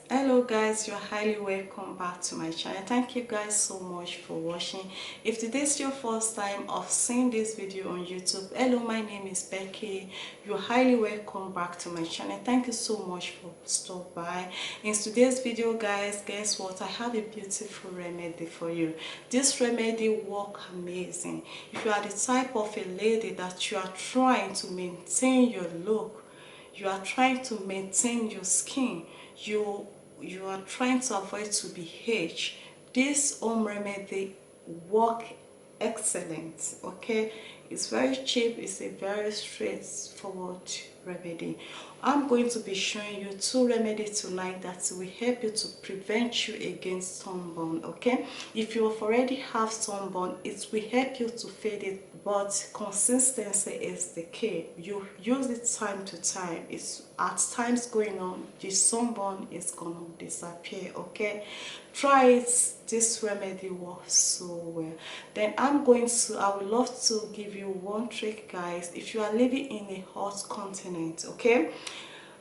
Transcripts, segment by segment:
Hello guys, you're highly welcome back to my channel. Thank you guys so much for watching. If today's your first time of seeing this video on YouTube, hello, my name is Becky. You're highly welcome back to my channel. Thank you so much for stopping by. In today's video guys, guess what, I have a beautiful remedy for you. This remedy works amazing. If you are the type of a lady that you are trying to maintain your look, you are trying to maintain your skin, you are trying to avoid to be aged, this home remedy work excellent. Okay, it's very cheap, it's a very straightforward remedy. I'm going to be showing you two remedies tonight that will help you to prevent you against sunburn. Okay, if you already have sunburn, it will help you to fade it, but consistency is the key. You use it time to time. It's at times going on, the sunburn is gonna disappear. Okay, try it. This remedy works so well. Then I would love to give you one trick guys. If you are living in a hot continent, okay,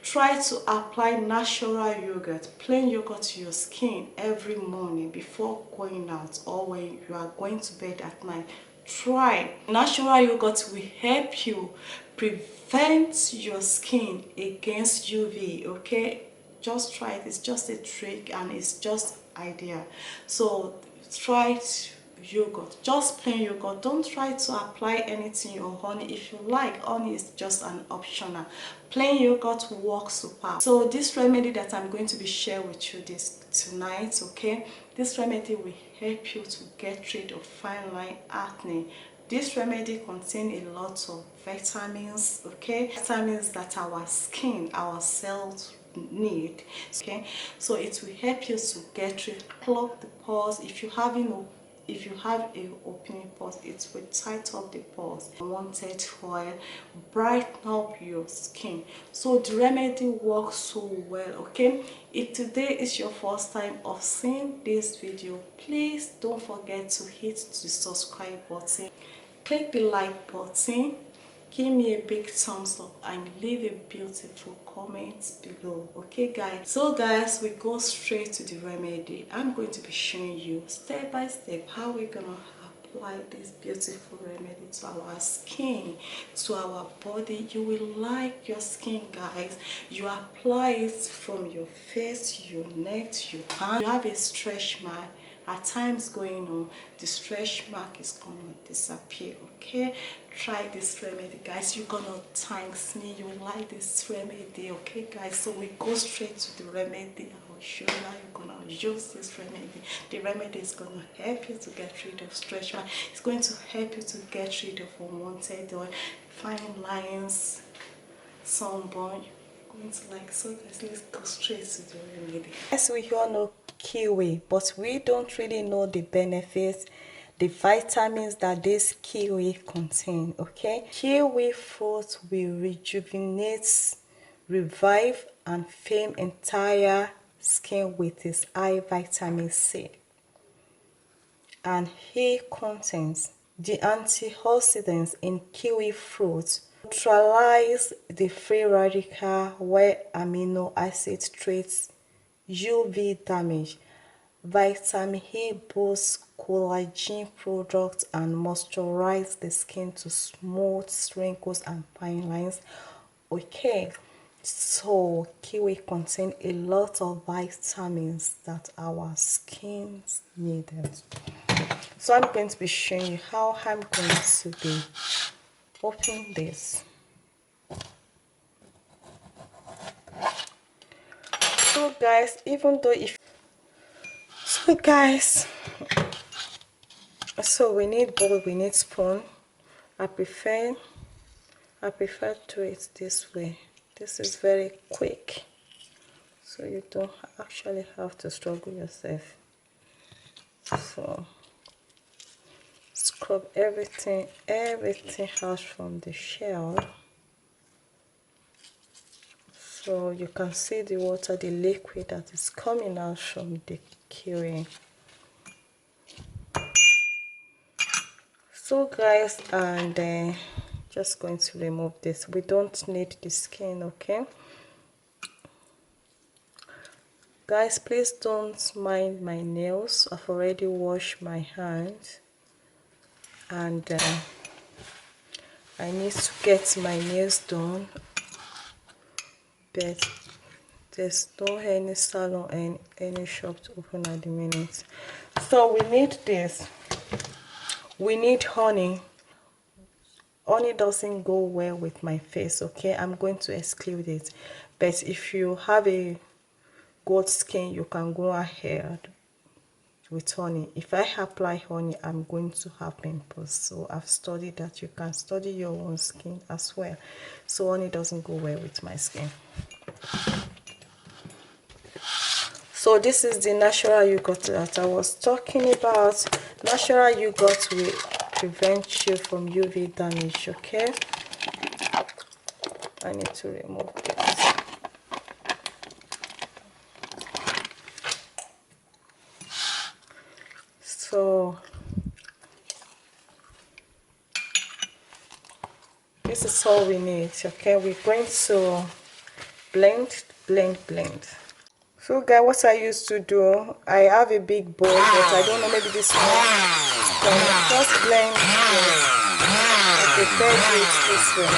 try to apply natural yogurt, plain yogurt, to your skin every morning before going out or when you are going to bed at night. Try. Natural yogurt will help you prevent your skin against UV. Okay, just try it. It's just a trick and it's just idea. So try it. Yogurt, just plain yogurt. Don't try to apply anything or honey. If you like, honey is just an optional. Plain yogurt works super. So this remedy that I'm going to be sharing with you this tonight, okay, this remedy will help you to get rid of fine line, acne. This remedy contains a lot of vitamins, okay, vitamins that our skin, our cells need. Okay, so it will help you to get rid, clog the pores. If you have a opening pores, it will tighten up the pores. Unwanted oil, brighten up your skin. So the remedy works so well. Okay, if today is your first time of seeing this video, please don't forget to hit the subscribe button, click the like button, give me a big thumbs up and leave a beautiful comment below. Okay guys, so guys, we go straight to the remedy. I'm going to be showing you step by step how we're gonna apply this beautiful remedy to our skin, to our body. You will like your skin guys. You apply it from your face, your neck, your hand. You have a stretch mark at times going on, the stretch mark is gonna disappear. Okay, try this remedy guys. You're gonna thank me. You like this remedy. Okay guys, so we go straight to the remedy. I will show you how you're gonna use this remedy. The remedy is gonna help you to get rid of stretch mark. It's going to help you to get rid of unwanted or fine lines, sunburn. Going to like, so guys, let's go straight to the remedy. Yes, we all know kiwi, but we don't really know the benefits, the vitamins that this kiwi contain. Okay, kiwi fruit will rejuvenate, revive and firm entire skin with its high vitamin C, and it contains the antioxidants in kiwi fruit neutralize the free radical where amino acid treats UV damage. Vitamin E boosts collagen products and moisturize the skin to smooth wrinkles and fine lines. Okay, so kiwi contain a lot of vitamins that our skins needed. So I'm going to be showing you how I'm going to be opening this. So guys, even though if so guys, so we need bowl, we need spoon. I prefer to it this way. This is very quick, so you don't actually have to struggle yourself. So scrub everything out from the shell. So you can see the water, the liquid that is coming out from the kiwi. So guys, and just going to remove this. We don't need the skin, okay guys? Please don't mind my nails. I've already washed my hands, and I need to get my nails done, but there's no any salon and any shop to open at the minute. So we need this. We need honey. Honey doesn't go well with my face, okay? I'm going to exclude it. But if you have a good skin, you can go ahead with honey. If I apply honey, I'm going to have pimples. So I've studied that. You can study your own skin as well. So honey doesn't go well with my skin. So this is the natural yogurt that I was talking about. Natural yogurt will prevent you from UV damage, okay? I need to remove this. So this is all we need, okay? We're going to blend. So guys, what I used to do, I have a big bowl, but I don't know, maybe this one. Just blend this. I prefer it this way.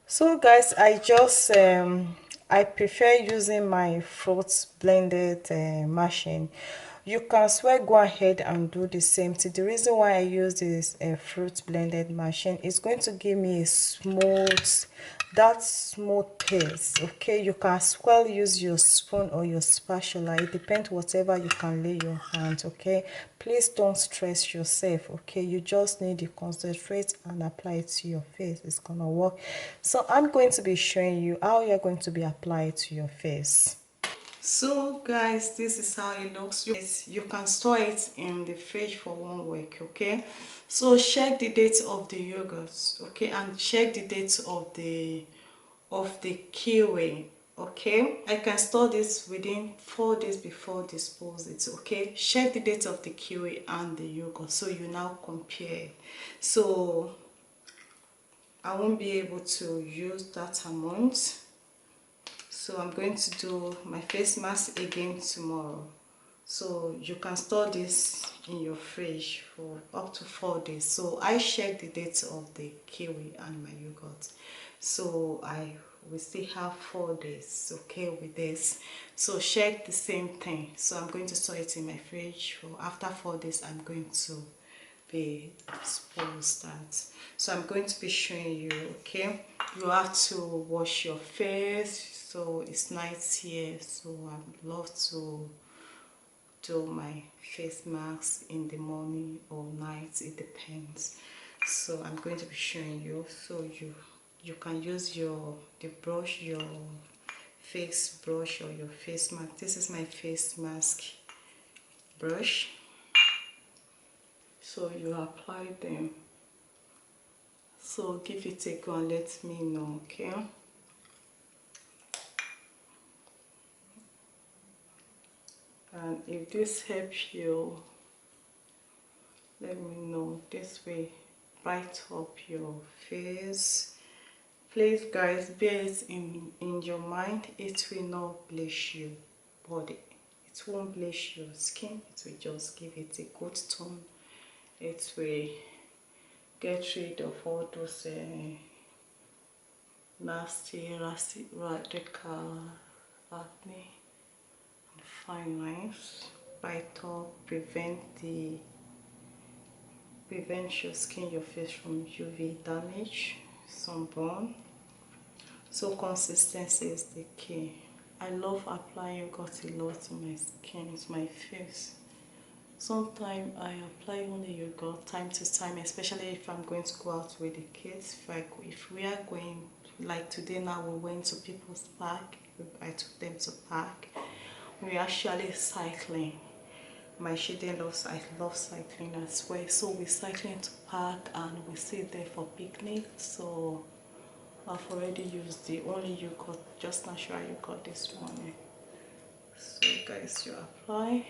So guys, I prefer using my fruits blended machine. You can as well go ahead and do the same thing. The reason why I use this fruit blended machine is going to give me a smooth paste, okay? You can as well use your spoon or your spatula. It depends whatever you can lay your hand, okay? Please don't stress yourself, okay? You just need to concentrate and apply it to your face. It's gonna work. So I'm going to be showing you how you're going to be applied to your face. So guys, this is how it looks. You can store it in the fridge for 1 week, okay? So check the date of the yogurt, okay, and check the date of the kiwi, okay? I can store this within 4 days before dispose it, okay? Check the date of the kiwi and the yogurt so you now compare. So I won't be able to use that amount. So I'm going to do my face mask again tomorrow. So you can store this in your fridge for up to 4 days. So I checked the date of the kiwi and my yogurt. So I will still have 4 days, okay, with this. So check the same thing. So I'm going to store it in my fridge for after 4 days. I'm going to be exposed that. So I'm going to be showing you, okay? You have to wash your face. So it's night here, so I'd love to do my face mask in the morning or night, it depends. So I'm going to be showing you, so you can use the brush, your face brush or your face mask. This is my face mask brush. So you apply them. So give it a go and let me know, okay? And if this helps you, let me know. This way bright up your face. Please guys, bear it in your mind, it will not bleach your body, it won't bleach your skin, it will just give it a good tone. It will get rid of all those nasty radical acne and fine lines. Bright up, prevent your skin, your face from UV damage, sunburn. So consistency is the key. I love applying yogurt a lot to my skin, to my face. Sometimes I apply only yogurt time to time, especially if I'm going to go out with the kids. If we are going, like today now, we went to People's Park. I took them to park. We are actually cycling. my children I love cycling as well, so we cycling to park and we sit there for picnic. So I've already used the only yogurt, just natural yogurt this morning. So guys, you apply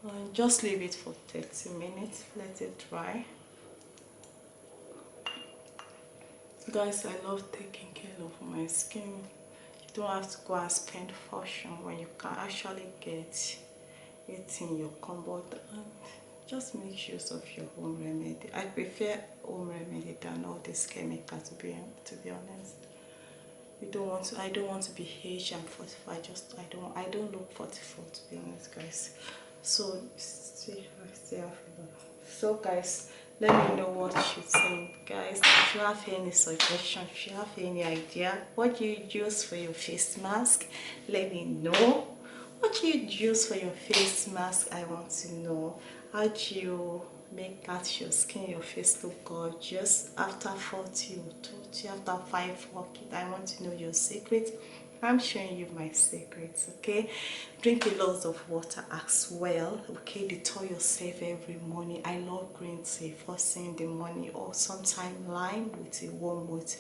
and just leave it for 30 minutes, let it dry. Guys, I love taking care of my skin. You don't have to go and spend fortune when you can actually get it in your cupboard, and just make use of your home remedy. I prefer home remedy than all this chemical, to be honest. I don't want to be aged and 45. I don't look 44, to be honest, guys. So so guys, let me know what you think, guys. If you have any suggestions, if you have any idea, what do you use for your face mask, let me know. What do you use for your face mask? I want to know. How do you make that your skin, your face look gorgeous after 40 or 20, after 5 working? I want to know your secret. I'm showing you my secrets, okay? Drink a lot of water as well, okay? Detox yourself every morning. I love green tea first thing in the morning, or sometime lime with a warm water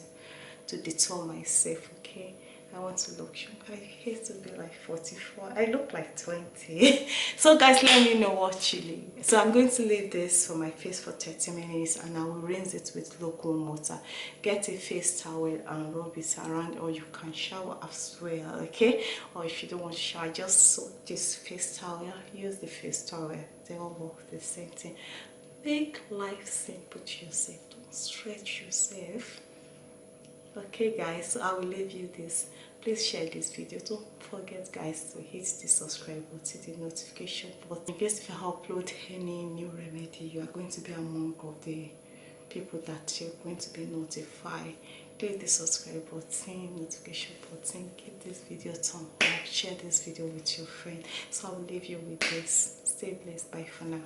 to detox myself, okay? I want to look young. I hate to be like 44. I look like 20. So guys, let me know what you leave. So I'm going to leave this for my face for 30 minutes and I will rinse it with lukewarm water. Get a face towel and rub it around, or you can shower as well, okay? Or if you don't want to shower, just soak this face towel. Use the face towel. They all work the same thing. Make life simple to yourself. Don't stretch yourself. Okay guys, so I will leave you this. Please share this video. Don't forget guys to hit the subscribe button, the notification button. In case if I upload any new remedy, you are going to be among of the people that you're going to be notified. Click the subscribe button, notification button, give this video a thumb up, share this video with your friend. So I will leave you with this. Stay blessed. Bye for now.